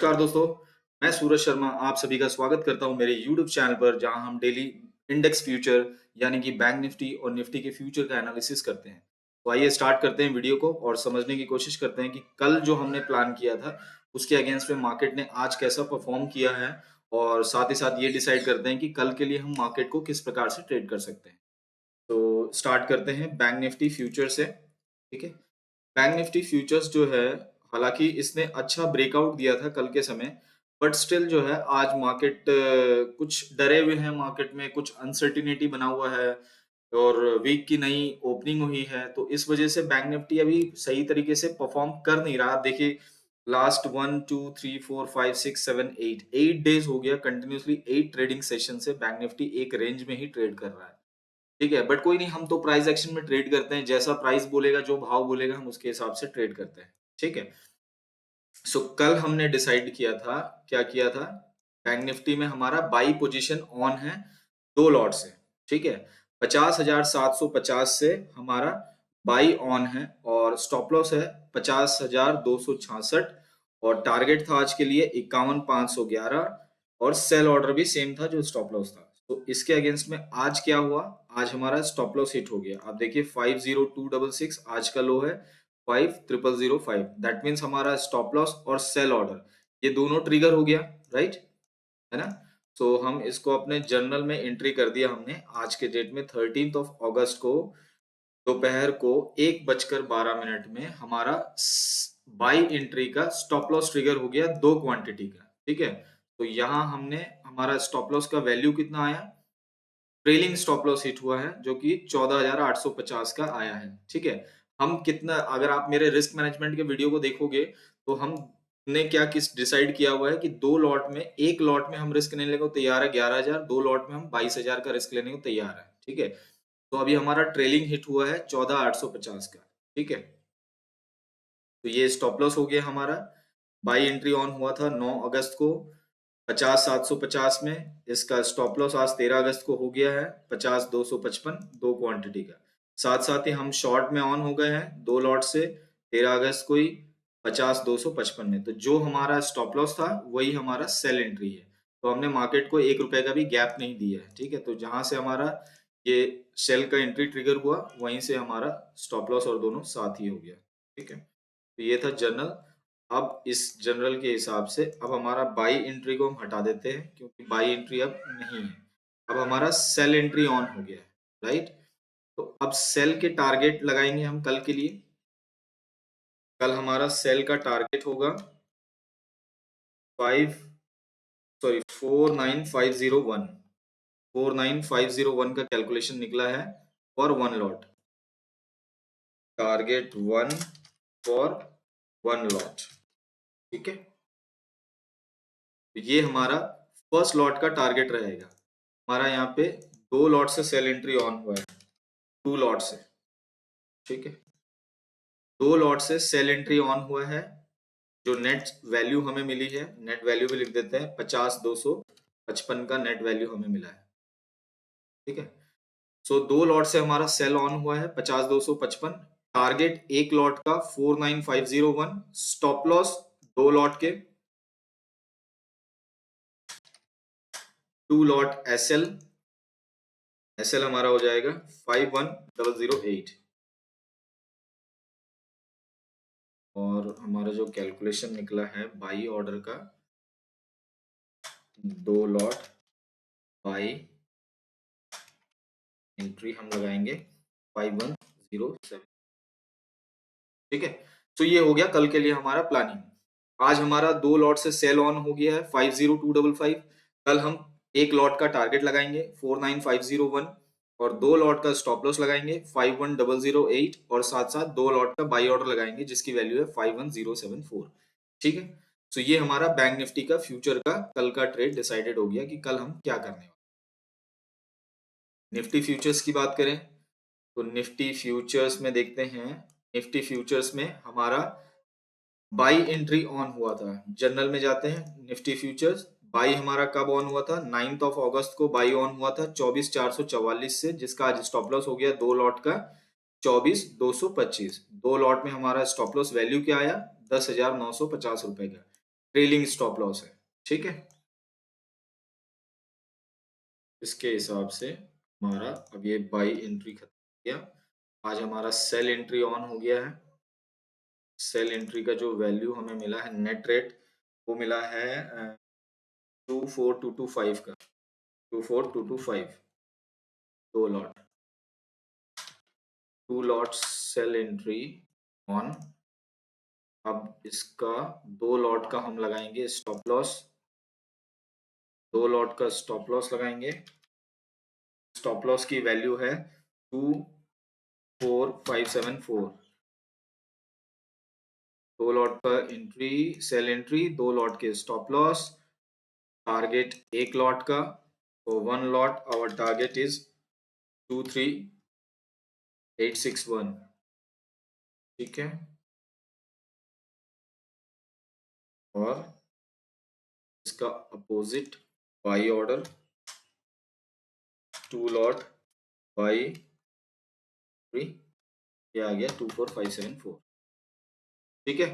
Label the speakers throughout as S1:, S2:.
S1: नमस्कार दोस्तों, मैं सूरज शर्मा आप सभी का स्वागत करता हूं मेरे YouTube चैनल पर जहां हम डेली इंडेक्स फ्यूचर यानी कि बैंक निफ्टी और निफ्टी के फ्यूचर का एनालिसिस करते हैं। तो आइए स्टार्ट करते हैं वीडियो को और समझने की कोशिश करते हैं कि कल जो हमने प्लान किया था उसके अगेंस्ट में मार्केट ने आज कैसा परफॉर्म किया है और साथ ही साथ ये डिसाइड करते हैं कि कल के लिए हम मार्केट को किस प्रकार से ट्रेड कर सकते हैं। तो स्टार्ट करते हैं बैंक निफ्टी फ्यूचर से। ठीक है, बैंक निफ्टी फ्यूचर्स जो है, हालांकि इसने अच्छा ब्रेकआउट दिया था कल के समय, बट स्टिल जो है आज मार्केट कुछ डरे हुए हैं, मार्केट में कुछ अनसर्टिनिटी बना हुआ है और वीक की नई ओपनिंग हुई है, तो इस वजह से बैंक निफ्टी अभी सही तरीके से परफॉर्म कर नहीं रहा। देखिए, लास्ट 1 2 3 4 5 6 7 8 डेज हो गया कंटिन्यूसली 8 ट्रेडिंग सेशन से बैंक निफ्टी एक रेंज में ही ट्रेड कर रहा है। ठीक है, बट कोई नहीं, हम तो प्राइस एक्शन में ट्रेड करते हैं, जैसा प्राइस बोलेगा, जो भाव बोलेगा, हम उसके हिसाब से ट्रेड करते हैं। ठीक है, सो कल हमने डिसाइड किया था, क्या किया था, बैंक निफ्टी में हमारा बाई पोजीशन ऑन है 2 लॉट से। ठीक है, 50,750 से हमारा बाई ऑन है और स्टॉप लॉस है 50,266 और टारगेट था आज के लिए 51,511 और सेल ऑर्डर भी सेम था जो स्टॉप लॉस था। तो इसके अगेंस्ट में आज क्या हुआ, आज हमारा स्टॉप लॉस हिट हो गया। आप देखिए 50266 आज का लो है 5,005, दैट मीन्स हमारा स्टॉप लॉस और सेल ऑर्डर ये दोनों ट्रिगर हो गया, राइट, है ना। तो हम इसको अपने जर्नल में एंट्री कर दिया हमने आज के डेट में 13 अगस्त को दोपहर को 1:12 में हमारा बाई एंट्री का स्टॉप लॉस ट्रिगर हो गया 2 क्वांटिटी का। ठीक है, तो यहाँ हमने हमारा स्टॉप लॉस का वैल्यू कितना आया, ट्रेलिंग स्टॉप लॉस हिट हुआ है जो कि 14,850 का आया है। ठीक है, हम कितना, अगर आप मेरे रिस्क मैनेजमेंट के वीडियो को देखोगे तो हमने क्या किस डिसाइड किया हुआ है कि 2 लॉट में, एक लॉट में हम रिस्क लेने को तैयार है 11,000, 2 लॉट में हम 22,000 का रिस्क लेने को तैयार है। ठीक है, तो अभी हमारा ट्रेलिंग हिट हुआ है 14,850 का। ठीक है, तो ये स्टॉप लॉस हो गया हमारा। बाई एंट्री ऑन हुआ था 9 अगस्त को 50,750 में, इसका स्टॉप लॉस आज 13 अगस्त को हो गया है 50,255, 2 क्वांटिटी का। साथ साथ ही हम शॉर्ट में ऑन हो गए हैं 2 लॉट से 13 अगस्त को ही 50,255 में। तो जो हमारा स्टॉप लॉस था वही हमारा सेल एंट्री है, तो हमने मार्केट को 1 रुपए का भी गैप नहीं दिया है। ठीक है, तो जहां से हमारा ये सेल का एंट्री ट्रिगर हुआ वहीं से हमारा स्टॉप लॉस और दोनों साथ ही हो गया। ठीक है, तो ये था जनरल। अब इस जनरल के हिसाब से अब हमारा बाई एंट्री को हम हटा देते हैं क्योंकि बाई एंट्री अब नहीं है, अब हमारा सेल एंट्री ऑन हो गया है, राइट। तो अब सेल के टारगेट लगाएंगे हम कल के लिए। कल हमारा सेल का टारगेट होगा 49501, 49501 का कैलकुलेशन निकला है for 1 lot, target 1 for 1 lot. ठीक है, तो ये हमारा फर्स्ट लॉट का टारगेट रहेगा। हमारा यहाँ पे 2 लॉट से सेल एंट्री ऑन हुआ है, 2 लॉट से। ठीक है, 2 लॉट से सेल एंट्री ऑन हुआ है। जो नेट वैल्यू हमें मिली है, नेट वैल्यू भी लिख देते हैं, 50,255 का नेट वैल्यू हमें मिला है। ठीक है, सो 2 लॉट से हमारा सेल ऑन हुआ है 50,255, टारगेट एक लॉट का 49501, स्टॉप लॉस 2 लॉट के 2 लॉट एसएल, एसएल हमारा हो जाएगा 51,008 और हमारा जो कैलकुलेशन निकला है बाई ऑर्डर का 2 लॉट बाई एंट्री हम लगाएंगे 5107। ठीक है, तो ये हो गया कल के लिए हमारा प्लानिंग। आज हमारा 2 लॉट से सेल ऑन हो गया है 50255। कल हम एक लॉट का टारगेट लगाएंगे 49501 और 2 लॉट का स्टॉप लॉस लगाएंगे 51,008 और साथ साथ 2 लॉट का बाई ऑर्डर लगाएंगे जिसकी वैल्यू है 51,074। ठीक है, तो ये हमारा बैंक निफ्टी का फ्यूचर का कल का ट्रेड डिसाइडेड हो गया कि कल हम क्या करने वाले। निफ्टी फ्यूचर्स की बात करें तो निफ्टी फ्यूचर्स में देखते हैं, निफ्टी फ्यूचर्स में हमारा बाई एंट्री ऑन हुआ था। जर्नल में जाते हैं, निफ्टी फ्यूचर्स बाई हमारा कब ऑन हुआ था, 9 अगस्त को बाई ऑन हुआ था 24,444 से, जिसका आज स्टॉप लॉस हो गया 2 लॉट का 24,225। 2 लॉट में हमारा स्टॉप लॉस वैल्यू क्या आया, 10,950 रुपए का। ट्रेलिंग स्टॉप लॉस है, ठीक है। इसके हिसाब से हमारा अब ये बाई एंट्री खत्म हो गया। आज हमारा सेल एंट्री ऑन हो गया है। सेल एंट्री का जो वैल्यू हमें मिला है नेट रेट, वो मिला है 24225 का, 24225, दो lot, two lot sell entry on. अब इसका दो लॉट का हम लगाएंगे स्टॉप लॉस, दो लॉट का स्टॉप लॉस लगाएंगे। स्टॉप लॉस की वैल्यू है 24574। दो लॉट का एंट्री, सेल एंट्री, दो लॉट के स्टॉप लॉस, टारगेट एक लॉट का, तो one lot our target is 23861, ठीक है। और इसका opposite buy order, two lot buy three, ये आ गया 24574, ठीक है।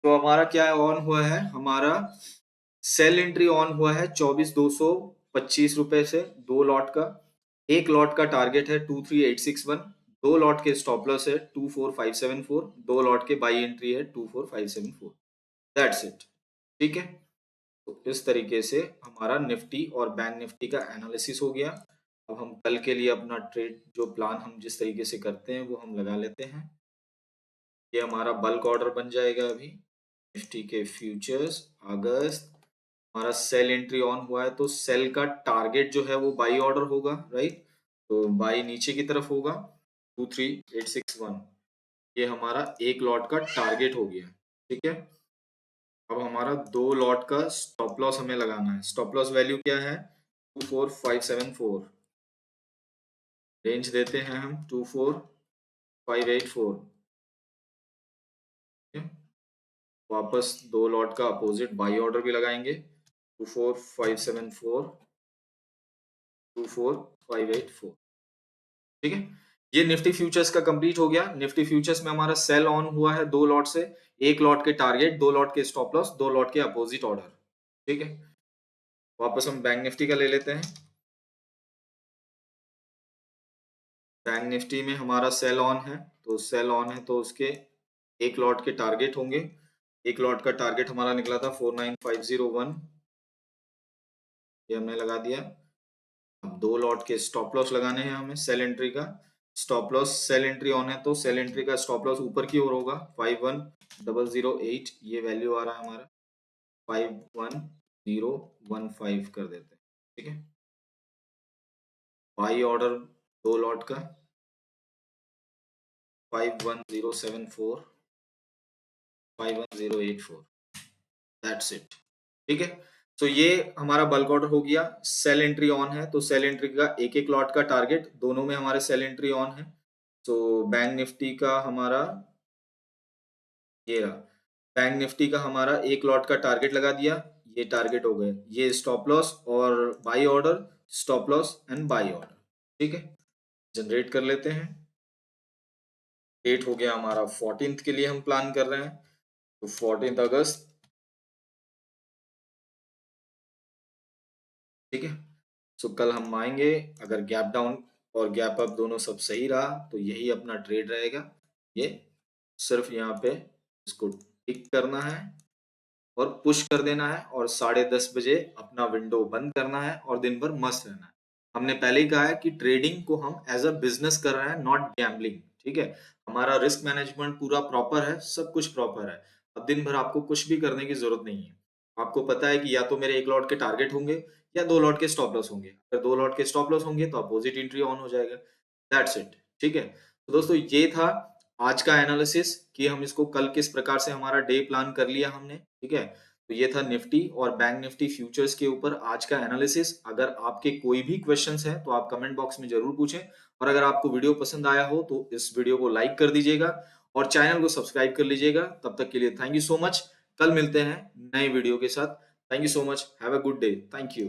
S1: तो हमारा क्या ऑन हुआ है, हमारा सेल एंट्री ऑन हुआ है 24,225 रुपए से, दो लॉट का। एक लॉट का टारगेट है 23861, दो लॉट के स्टॉप लॉस है 24574, दो लॉट के बाई एंट्री है 24574। दैट्स इट, ठीक है। तो इस तरीके से हमारा निफ्टी और बैंक निफ्टी का एनालिसिस हो गया। अब हम कल के लिए अपना ट्रेड जो प्लान हम जिस तरीके से करते हैं वो हम लगा लेते हैं। ये हमारा बल्क ऑर्डर बन जाएगा अभी निफ्टी के फ्यूचर्स अगस्त। हमारा सेल एंट्री ऑन हुआ है तो सेल का टारगेट जो है वो बाई ऑर्डर होगा, राइट। तो बाई नीचे की तरफ होगा 23861, ये हमारा एक लॉट का टारगेट हो गया, ठीक है। अब हमारा दो लॉट का स्टॉप लॉस हमें लगाना है। स्टॉप लॉस वैल्यू क्या है 24574, रेंज देते हैं हम 24584, ठीक है। वापस दो लॉट का अपोजिट बाई ऑर्डर भी लगाएंगे 24574, 24584, ठीक है। ये निफ्टी फ्यूचर्स का कंप्लीट हो गया। निफ्टी फ्यूचर्स में हमारा सेल ऑन हुआ है दो लॉट से, एक लॉट के टारगेट, दो लॉट के स्टॉप लॉस, दो लॉट के अपोजिट ऑर्डर, ठीक है। वापस हम बैंक निफ्टी का ले लेते हैं। बैंक निफ्टी में हमारा सेल ऑन है, तो सेल ऑन है तो उसके एक लॉट के टारगेट होंगे। एक लॉट का टारगेट हमारा निकला था 49501, ये हमने लगा दिया। अब दो लॉट के स्टॉप लॉस लगाने हैं हमें सेल एंट्री का। Stop loss sell entry on है तो सेल एंट्री का स्टॉप लॉस ऊपर की ओर होगा 51008, ये वैल्यू आ रहा है हमारा 51015 कर देते हैं, ठीक है। बाई ऑर्डर दो लॉट का 51074, 51084, दैट्स इट, ठीक है। तो ये हमारा बल्क ऑर्डर हो गया। सेल एंट्री ऑन है तो सेल एंट्री का एक एक लॉट का टारगेट, दोनों में हमारे सेल एंट्री ऑन है। तो बैंक निफ्टी का हमारा ये रहा, बैंक निफ्टी का हमारा एक लॉट का टारगेट लगा दिया, ये टारगेट हो गए, ये स्टॉप लॉस और by order, stop loss and by order, ठीक है। जनरेट कर लेते हैं। डेट हो गया हमारा 14th के लिए हम प्लान कर रहे हैं, तो 14 अगस्त, ठीक है। सो कल हम आएंगे, अगर गैप डाउन और गैप अप दोनों सब सही रहा तो यही अपना ट्रेड रहेगा। ये सिर्फ यहाँ पे इसको टिक करना है और पुश कर देना है और 10:30 बजे अपना विंडो बंद करना है और दिन भर मस्त रहना है। हमने पहले ही कहा है कि ट्रेडिंग को हम एज अ बिजनेस कर रहे हैं, नॉट गैम्बलिंग, ठीक है। हमारा रिस्क मैनेजमेंट पूरा प्रॉपर है, सब कुछ प्रॉपर है। अब दिन भर आपको कुछ भी करने की जरूरत नहीं है। आपको पता है कि या तो मेरे एक लॉट के टारगेट होंगे या दो लॉट के स्टॉप लॉस होंगे। अगर दो लॉट के स्टॉप लॉस होंगे तो अपोजिट एंट्री ऑन हो जाएगा, दैट्स इट, ठीक है। तो दोस्तों ये था आज का एनालिसिस कि हम इसको कल किस प्रकार से हमारा डे प्लान कर लिया हमने, ठीक है। तो ये था निफ्टी और बैंक निफ्टी फ्यूचर्स के ऊपर आज का एनालिसिस। अगर आपके कोई भी क्वेश्चंस हैं तो आप कमेंट बॉक्स में जरूर पूछें, और अगर आपको वीडियो पसंद आया हो तो इस वीडियो को लाइक कर दीजिएगा और चैनल को सब्सक्राइब कर लीजिएगा। तब तक के लिए थैंक यू सो मच। कल मिलते हैं नए वीडियो के साथ। Thank you so much, have a good day, thank you.